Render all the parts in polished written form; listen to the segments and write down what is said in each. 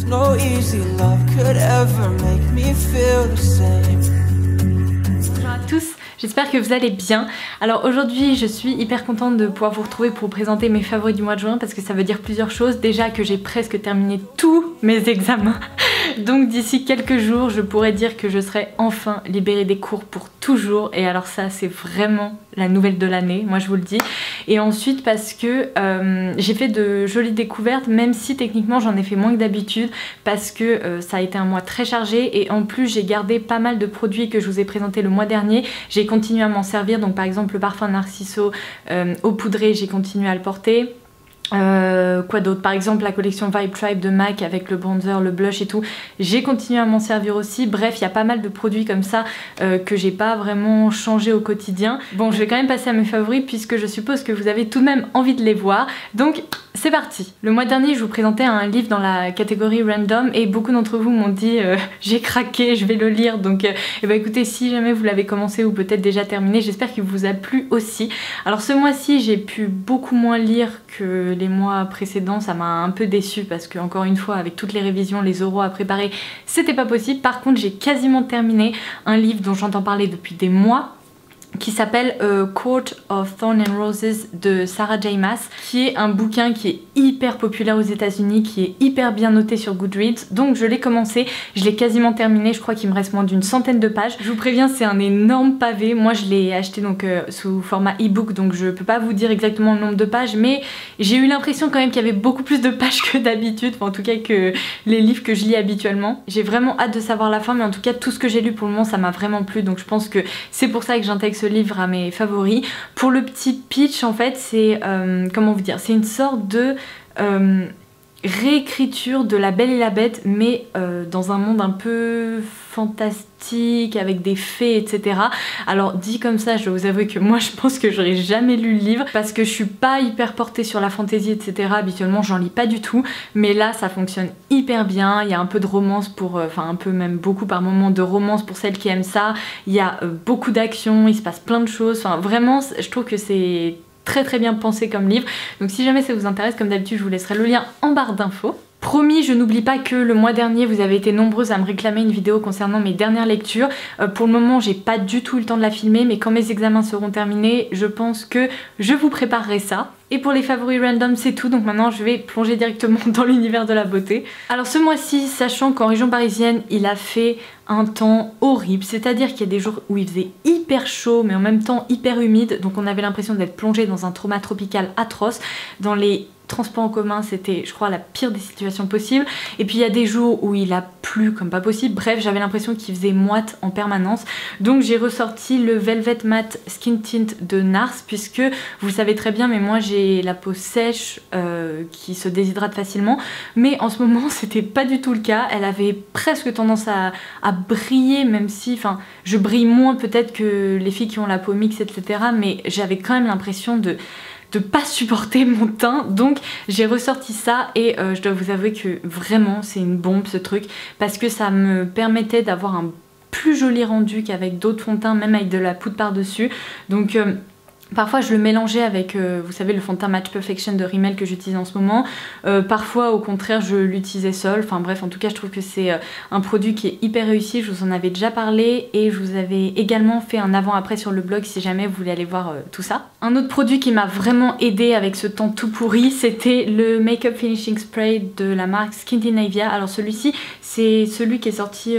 No easy love could ever make me feel the same. Bonjour à tous, j'espère que vous allez bien. Alors aujourd'hui je suis hyper contente de pouvoir vous retrouver pour vous présenter mes favoris du mois de juin parce que ça veut dire plusieurs choses. Déjà que j'ai presque terminé tous mes examens. Donc d'ici quelques jours je pourrais dire que je serai enfin libérée des cours pour toujours. Et alors ça c'est vraiment la nouvelle de l'année, moi je vous le dis. Et ensuite parce que j'ai fait de jolies découvertes, même si techniquement j'en ai fait moins que d'habitude, parce que ça a été un mois très chargé. Et en plus j'ai gardé pas mal de produits que je vous ai présentés le mois dernier. J'ai continué à m'en servir, donc par exemple le parfum Narciso eau poudrée, j'ai continué à le porter. Quoi d'autre, par exemple la collection Vibe Tribe de MAC avec le bronzer, le blush et tout, j'ai continué à m'en servir aussi. Bref, il y a pas mal de produits comme ça que j'ai pas vraiment changé au quotidien. Bon, je vais quand même passer à mes favoris puisque je suppose que vous avez tout de même envie de les voir. Donc c'est parti. Le mois dernier je vous présentais un livre dans la catégorie random et beaucoup d'entre vous m'ont dit j'ai craqué, je vais le lire. Donc et bah écoutez, si jamais vous l'avez commencé ou peut-être déjà terminé, j'espère qu'il vous a plu aussi. Alors ce mois-ci j'ai pu beaucoup moins lire que les mois précédents, ça m'a un peu déçue parce que encore une fois avec toutes les révisions, les oraux à préparer, c'était pas possible. Par contre j'ai quasiment terminé un livre dont j'entends parler depuis des mois, qui s'appelle Court of Thorns and Roses de Sarah J Maas, qui est un bouquin qui est hyper populaire aux États-Unis, qui est hyper bien noté sur Goodreads. Donc je l'ai commencé, je l'ai quasiment terminé, je crois qu'il me reste moins d'une centaine de pages. Je vous préviens, c'est un énorme pavé. Moi je l'ai acheté donc sous format e-book, donc je peux pas vous dire exactement le nombre de pages, mais j'ai eu l'impression quand même qu'il y avait beaucoup plus de pages que d'habitude, enfin, en tout cas que les livres que je lis habituellement. J'ai vraiment hâte de savoir la fin, mais en tout cas tout ce que j'ai lu pour le moment ça m'a vraiment plu, donc je pense que c'est pour ça que j'intègre ce livre à mes favoris. Pour le petit pitch, en fait c'est comment vous dire, c'est une sorte de réécriture de La Belle et la Bête, mais dans un monde un peu fantastique avec des fées, etc. Alors dit comme ça, je dois vous avouer que moi je pense que j'aurais jamais lu le livre parce que je suis pas hyper portée sur la fantaisie, etc. Habituellement j'en lis pas du tout, mais là ça fonctionne hyper bien. Il y a un peu de romance pour, enfin un peu même beaucoup par moment de romance pour celles qui aiment ça. Il y a beaucoup d'action, il se passe plein de choses, enfin vraiment je trouve que c'est très bien pensé comme livre. Donc si jamais ça vous intéresse, comme d'habitude je vous laisserai le lien en barre d'infos. Promis, je n'oublie pas que le mois dernier vous avez été nombreuses à me réclamer une vidéo concernant mes dernières lectures. Pour le moment j'ai pas du tout eu le temps de la filmer, mais quand mes examens seront terminés je pense que je vous préparerai ça. Et pour les favoris random c'est tout, donc maintenant je vais plonger directement dans l'univers de la beauté. Alors ce mois-ci, sachant qu'en région parisienne il a fait un temps horrible, c'est-à-dire qu'il y a des jours où il faisait hyper chaud mais en même temps hyper humide, donc on avait l'impression d'être plongé dans un trauma tropical atroce. Dans les transports en commun c'était je crois la pire des situations possibles, et puis il y a des jours où il a plu comme pas possible. Bref, j'avais l'impression qu'il faisait moite en permanence, donc j'ai ressorti le Velvet Matte Skin Tint de NARS, puisque vous savez très bien mais moi j'ai la peau sèche qui se déshydrate facilement, mais en ce moment c'était pas du tout le cas. Elle avait presque tendance à briller, même si enfin je brille moins peut-être que les filles qui ont la peau mixte, etc., mais j'avais quand même l'impression de pas supporter mon teint, donc j'ai ressorti ça. Et je dois vous avouer que vraiment c'est une bombe ce truc, parce que ça me permettait d'avoir un plus joli rendu qu'avec d'autres fonds de teint, même avec de la poudre par dessus. Donc parfois je le mélangeais avec, vous savez, le fond de teint Match Perfection de Rimmel que j'utilise en ce moment. Parfois au contraire je l'utilisais seul. Enfin bref, en tout cas je trouve que c'est un produit qui est hyper réussi. Je vous en avais déjà parlé et je vous avais également fait un avant-après sur le blog si jamais vous voulez aller voir tout ça. Un autre produit qui m'a vraiment aidé avec ce temps tout pourri, c'était le Makeup Finishing Spray de la marque Skindinavia. Alors celui-ci c'est celui qui est sorti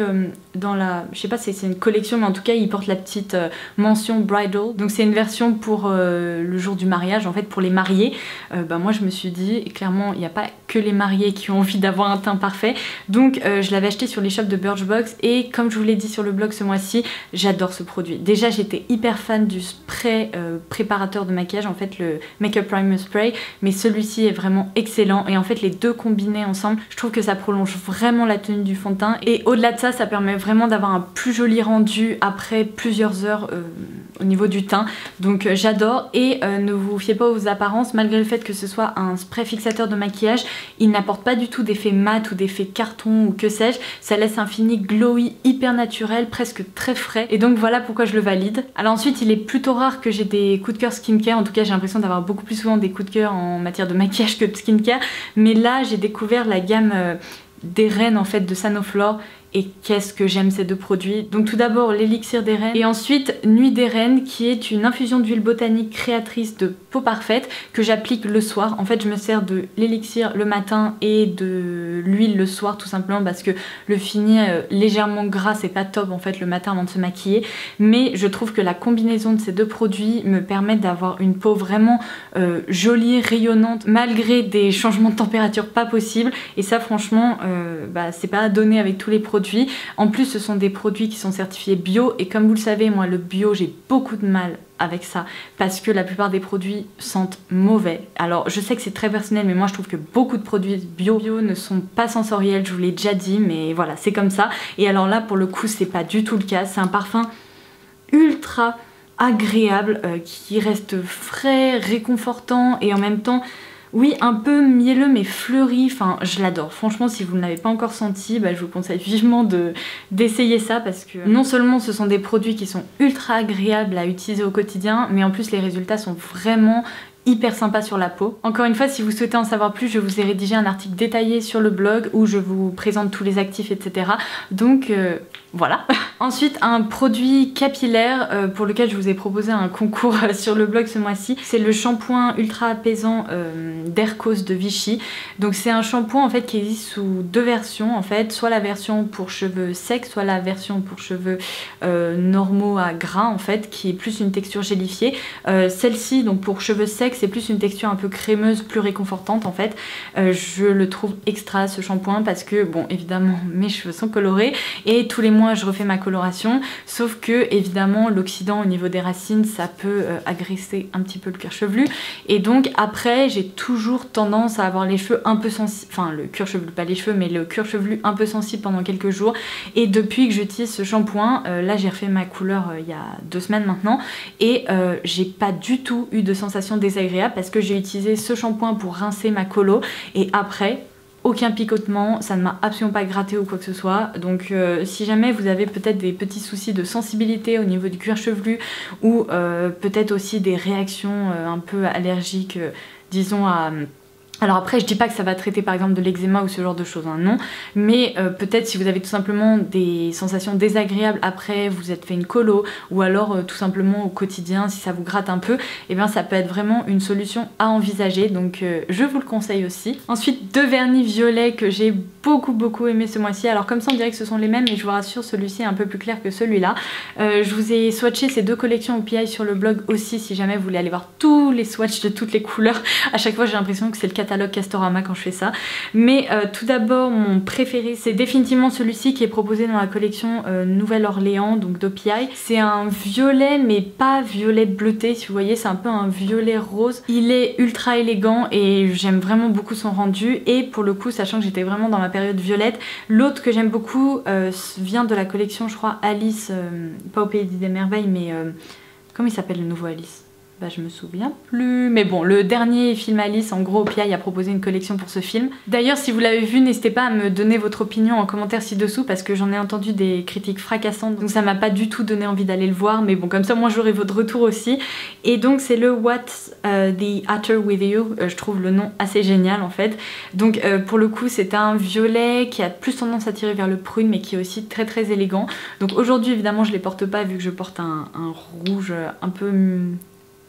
dans la, je sais pas si c'est une collection, mais en tout cas il porte la petite mention bridal, donc c'est une version pour le jour du mariage, en fait pour les mariés. Moi je me suis dit clairement il n'y a pas que les mariés qui ont envie d'avoir un teint parfait, donc je l'avais acheté sur les shops de Birchbox, et comme je vous l'ai dit sur le blog ce mois-ci, j'adore ce produit. Déjà j'étais hyper fan du spray préparateur de maquillage, en fait le Makeup Primer Spray, mais celui-ci est vraiment excellent, et en fait les deux combinés ensemble, je trouve que ça prolonge vraiment la tenue du fond de teint, et au-delà de ça, ça permet vraiment d'avoir un plus joli rendu après plusieurs heures au niveau du teint. Donc j'adore. Et ne vous fiez pas aux apparences, malgré le fait que ce soit un spray fixateur de maquillage, il n'apporte pas du tout d'effet mat ou d'effet carton ou que sais-je. Ça laisse un fini glowy hyper naturel, presque très frais, et donc voilà pourquoi je le valide. Alors ensuite il est plutôt rare que j'ai des coups de cœur skincare, en tout cas j'ai l'impression d'avoir beaucoup plus souvent des coups de cœur en matière de maquillage que de skincare, mais là j'ai découvert la gamme d'airaine en fait de Sanoflore. Et qu'est-ce que j'aime ces deux produits. Donc tout d'abord l'élixir d'airaine et ensuite Nuit d'airaine qui est une infusion d'huile botanique créatrice de peau parfaite que j'applique le soir. En fait je me sers de l'élixir le matin et de l'huile le soir tout simplement parce que le fini légèrement gras c'est pas top en fait le matin avant de se maquiller. Mais je trouve que la combinaison de ces deux produits me permet d'avoir une peau vraiment jolie, rayonnante malgré des changements de température pas possibles. Et ça franchement c'est pas à donner avec tous les produits. En plus ce sont des produits qui sont certifiés bio et comme vous le savez moi le bio j'ai beaucoup de mal avec ça parce que la plupart des produits sentent mauvais. Alors je sais que c'est très personnel mais moi je trouve que beaucoup de produits bio ne sont pas sensoriels, je vous l'ai déjà dit mais voilà c'est comme ça. Et alors là pour le coup c'est pas du tout le cas, c'est un parfum ultra agréable qui reste frais, réconfortant et en même temps oui, un peu mielleux mais fleuri, enfin je l'adore. Franchement si vous ne l'avez pas encore senti, je vous conseille vivement d'essayer ça parce que non seulement ce sont des produits qui sont ultra agréables à utiliser au quotidien, mais en plus les résultats sont vraiment hyper sympa sur la peau. Encore une fois, si vous souhaitez en savoir plus, je vous ai rédigé un article détaillé sur le blog où je vous présente tous les actifs, etc. Donc voilà. Ensuite, un produit capillaire pour lequel je vous ai proposé un concours sur le blog ce mois-ci. C'est le shampoing ultra apaisant d'Aircos de Vichy. Donc c'est un shampoing en fait qui existe sous deux versions en fait, soit la version pour cheveux secs, soit la version pour cheveux normaux à gras en fait, qui est plus une texture gélifiée. Celle-ci donc pour cheveux secs c'est plus une texture un peu crémeuse, plus réconfortante en fait. Je le trouve extra ce shampoing parce que bon évidemment mes cheveux sont colorés et tous les mois je refais ma coloration, sauf que évidemment l'oxydant au niveau des racines ça peut agresser un petit peu le cuir chevelu et donc après j'ai toujours tendance à avoir les cheveux un peu sensibles, enfin le cuir chevelu pas les cheveux mais le cuir chevelu un peu sensible pendant quelques jours et depuis que j'utilise ce shampoing, là j'ai refait ma couleur il y a 2 semaines maintenant et j'ai pas du tout eu de sensation désagréable parce que j'ai utilisé ce shampoing pour rincer ma colo et après aucun picotement, ça ne m'a absolument pas gratté ou quoi que ce soit. Donc si jamais vous avez peut-être des petits soucis de sensibilité au niveau du cuir chevelu ou peut-être aussi des réactions un peu allergiques disons à... Alors après je dis pas que ça va traiter par exemple de l'eczéma ou ce genre de choses, hein, non, mais peut-être si vous avez tout simplement des sensations désagréables après vous êtes fait une colo ou alors tout simplement au quotidien si ça vous gratte un peu, et bien ça peut être vraiment une solution à envisager, donc je vous le conseille aussi. Ensuite 2 vernis violets que j'ai beaucoup aimé ce mois-ci, alors comme ça on dirait que ce sont les mêmes mais je vous rassure celui-ci est un peu plus clair que celui-là. Je vous ai swatché ces 2 collections OPI sur le blog aussi si jamais vous voulez aller voir tous les swatchs de toutes les couleurs. À chaque fois j'ai l'impression que c'est le catalogue Castorama quand je fais ça, mais tout d'abord mon préféré c'est définitivement celui-ci qui est proposé dans la collection Nouvelle-Orléans donc d'OPI. C'est un violet mais pas violet bleuté si vous voyez, c'est un peu un violet rose. Il est ultra élégant et j'aime vraiment beaucoup son rendu et pour le coup sachant que j'étais vraiment dans ma période violette, l'autre que j'aime beaucoup vient de la collection je crois Alice, pas au Pays des Merveilles mais comment il s'appelle le nouveau Alice? Je me souviens plus, mais bon, le dernier film Alice, en gros, OPI a proposé une collection pour ce film. D'ailleurs, si vous l'avez vu, n'hésitez pas à me donner votre opinion en commentaire ci-dessous parce que j'en ai entendu des critiques fracassantes, donc ça m'a pas du tout donné envie d'aller le voir, mais bon, comme ça, moi, j'aurai votre retour aussi. Et donc, c'est le What's the Matter with You, je trouve le nom assez génial, en fait. Donc, pour le coup, c'est un violet qui a plus tendance à tirer vers le prune, mais qui est aussi très élégant. Donc, aujourd'hui, évidemment, je les porte pas vu que je porte un rouge un peu...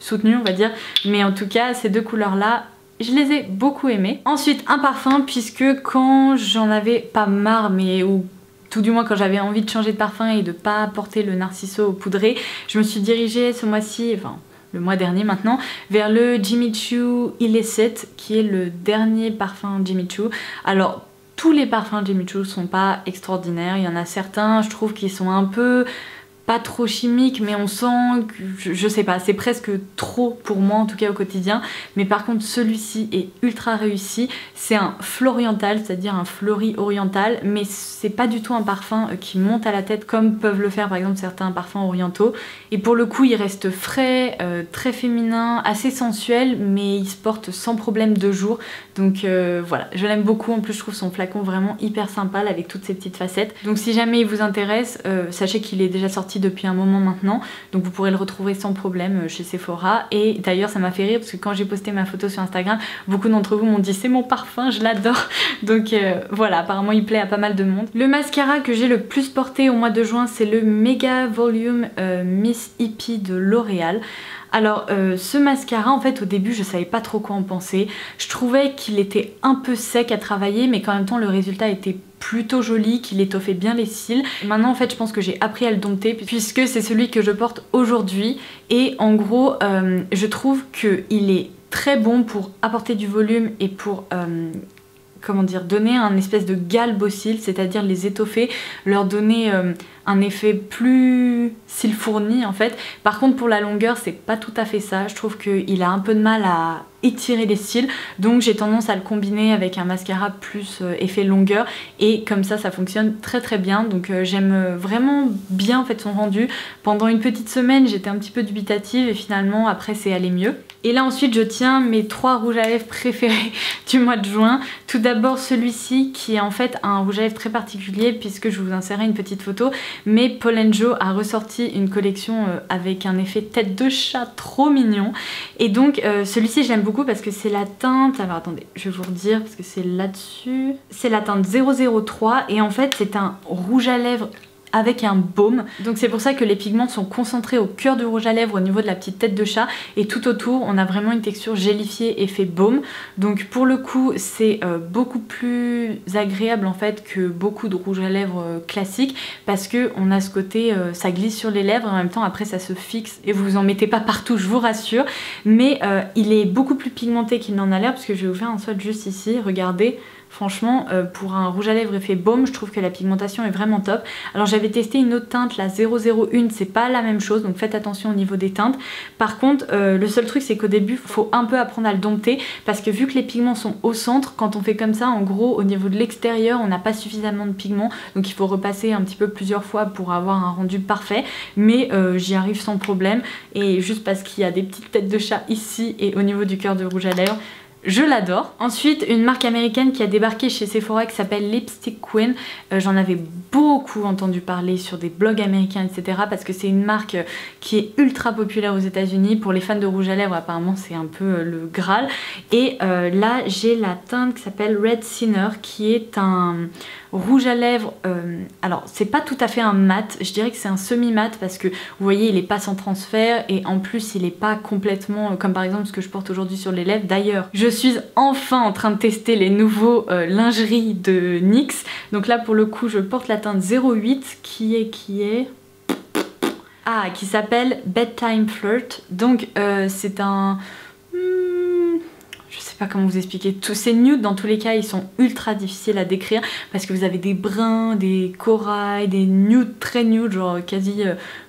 soutenu on va dire, mais en tout cas ces 2 couleurs là je les ai beaucoup aimées. Ensuite un parfum puisque quand j'en avais pas marre mais ou tout du moins quand j'avais envie de changer de parfum et de pas porter le Narciso poudré, je me suis dirigée ce mois-ci, enfin le mois dernier maintenant, vers le Jimmy Choo Illicit qui est le dernier parfum Jimmy Choo. Alors tous les parfums Jimmy Choo sont pas extraordinaires, il y en a certains je trouve qui sont un peu... pas trop chimique mais on sent que, je sais pas, c'est presque trop pour moi en tout cas au quotidien, mais par contre celui-ci est ultra réussi. C'est un floriental, c'est-à-dire un fleuri oriental, mais c'est pas du tout un parfum qui monte à la tête comme peuvent le faire par exemple certains parfums orientaux, et pour le coup il reste frais, très féminin, assez sensuel, mais il se porte sans problème de jour, donc voilà, je l'aime beaucoup. En plus je trouve son flacon vraiment hyper sympa là, avec toutes ces petites facettes, donc si jamais il vous intéresse, sachez qu'il est déjà sorti sorti depuis un moment maintenant, donc vous pourrez le retrouver sans problème chez Sephora. Et d'ailleurs ça m'a fait rire parce que quand j'ai posté ma photo sur Instagram, beaucoup d'entre vous m'ont dit c'est mon parfum, je l'adore. Donc voilà, apparemment il plaît à pas mal de monde. Le mascara que j'ai le plus porté au mois de juin, c'est le Mega Volume Miss Hippie de L'Oréal. Alors ce mascara, en fait au début je savais pas trop quoi en penser. Je trouvais qu'il était un peu sec à travailler, mais qu'en même temps le résultat était plutôt joli, qu'il étoffait bien les cils. Maintenant en fait je pense que j'ai appris à le dompter puisque c'est celui que je porte aujourd'hui. Et en gros je trouve qu'il est très bon pour apporter du volume et pour comment dire, donner un espèce de galbe aux cils, c'est-à-dire les étoffer, leur donner un effet plus cils fourni en fait. Par contre pour la longueur c'est pas tout à fait ça, je trouve qu'il a un peu de mal à étirer les cils, donc j'ai tendance à le combiner avec un mascara plus effet longueur, et comme ça fonctionne très très bien. Donc j'aime vraiment bien en fait son rendu. Pendant une petite semaine j'étais un petit peu dubitative et finalement après c'est allé mieux. Et là ensuite je tiens mes 3 rouges à lèvres préférés du mois de juin. Tout d'abord celui-ci qui est en fait un rouge à lèvres très particulier puisque je vous insérerai une petite photo, mais Paul & Joe a ressorti une collection avec un effet tête de chat trop mignon. Et donc celui-ci je l'aime beaucoup parce que c'est la teinte, alors attendez je vais vous redire parce que c'est là-dessus, c'est la teinte 003 et en fait c'est un rouge à lèvres avec un baume, donc c'est pour ça que les pigments sont concentrés au cœur du rouge à lèvres au niveau de la petite tête de chat, et tout autour on a vraiment une texture gélifiée effet baume. Donc pour le coup c'est beaucoup plus agréable en fait que beaucoup de rouge à lèvres classiques, parce que on a ce côté ça glisse sur les lèvres et en même temps après ça se fixe et vous en mettez pas partout, je vous rassure. Mais il est beaucoup plus pigmenté qu'il n'en a l'air, parce que je vais vous faire un swatch juste ici, regardez. Franchement, pour un rouge à lèvres effet baume, je trouve que la pigmentation est vraiment top. Alors j'avais testé une autre teinte, la 001, c'est pas la même chose, donc faites attention au niveau des teintes. Par contre, le seul truc c'est qu'au début, il faut un peu apprendre à le dompter, parce que vu que les pigments sont au centre, quand on fait comme ça, en gros, au niveau de l'extérieur, on n'a pas suffisamment de pigments, donc il faut repasser un petit peu plusieurs fois pour avoir un rendu parfait. Mais j'y arrive sans problème, et juste parce qu'il y a des petites têtes de chat ici et au niveau du cœur de rouge à lèvres, je l'adore. Ensuite, une marque américaine qui a débarqué chez Sephora qui s'appelle Lipstick Queen. J'en avais beaucoup entendu parler sur des blogs américains, etc. Parce que c'est une marque qui est ultra populaire aux États-Unis. Pour les fans de rouge à lèvres, apparemment, c'est un peu le Graal. Et là, j'ai la teinte qui s'appelle Red Sinner, qui est un rouge à lèvres. Alors, c'est pas tout à fait un mat. Je dirais que c'est un semi-mat parce que vous voyez, il est pas sans transfert et en plus, il est pas complètement comme par exemple ce que je porte aujourd'hui sur les lèvres. D'ailleurs, je suis enfin en train de tester les nouveaux lingeries de NYX. Donc là pour le coup je porte la teinte 08 qui s'appelle Bedtime Flirt. Donc c'est un... je sais pas comment vous expliquer, tous ces nudes dans tous les cas ils sont ultra difficiles à décrire parce que vous avez des bruns, des corails, des nudes très nudes, genre quasi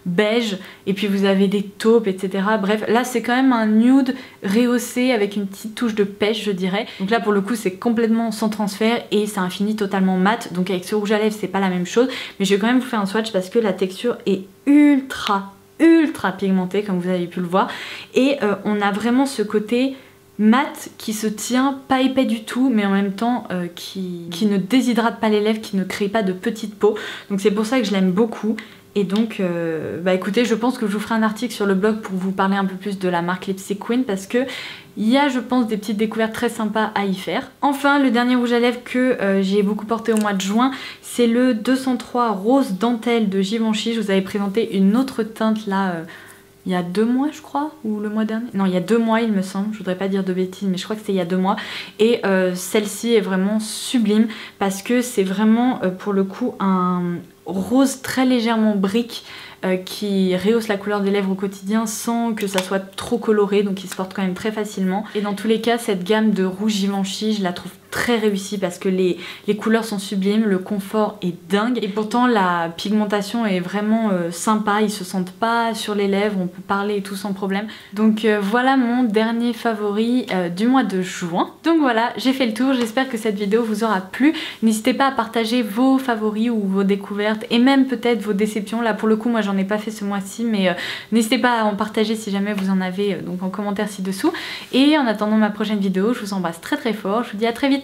beige, et puis vous avez des taupes, etc. Bref, là c'est quand même un nude rehaussé avec une petite touche de pêche, je dirais. Donc là pour le coup c'est complètement sans transfert et c'est un fini totalement mat. Donc avec ce rouge à lèvres c'est pas la même chose, mais je vais quand même vous faire un swatch parce que la texture est ultra pigmentée comme vous avez pu le voir, et on a vraiment ce côté mat qui se tient, pas épais du tout, mais en même temps qui ne déshydrate pas les lèvres, qui ne crée pas de petites peaux. Donc c'est pour ça que je l'aime beaucoup. Et donc, bah écoutez, je pense que je vous ferai un article sur le blog pour vous parler un peu plus de la marque Lipstick Queen, parce que il y a, je pense, des petites découvertes très sympas à y faire. Enfin, le dernier rouge à lèvres que j'ai beaucoup porté au mois de juin, c'est le 203 Rose Dentelle de Givenchy. Je vous avais présenté une autre teinte là... il y a 2 mois je crois, ou le mois dernier, non il y a 2 mois il me semble, je voudrais pas dire de bêtises mais je crois que c'était il y a 2 mois, et celle-ci est vraiment sublime parce que c'est vraiment pour le coup un rose très légèrement brique qui rehausse la couleur des lèvres au quotidien sans que ça soit trop coloré, donc il se porte quand même très facilement. Et dans tous les cas cette gamme de rouge Givenchy je la trouve très réussie parce que les couleurs sont sublimes, le confort est dingue, et pourtant la pigmentation est vraiment sympa, ils se sentent pas sur les lèvres, on peut parler et tout sans problème. Donc voilà mon dernier favori du mois de juin. Donc voilà, j'ai fait le tour, j'espère que cette vidéo vous aura plu. N'hésitez pas à partager vos favoris ou vos découvertes et même peut-être vos déceptions. Là pour le coup moi j'en ai pas fait ce mois-ci, mais n'hésitez pas à en partager si jamais vous en avez, donc en commentaire ci-dessous. Et en attendant ma prochaine vidéo, je vous embrasse très très fort, je vous dis à très vite.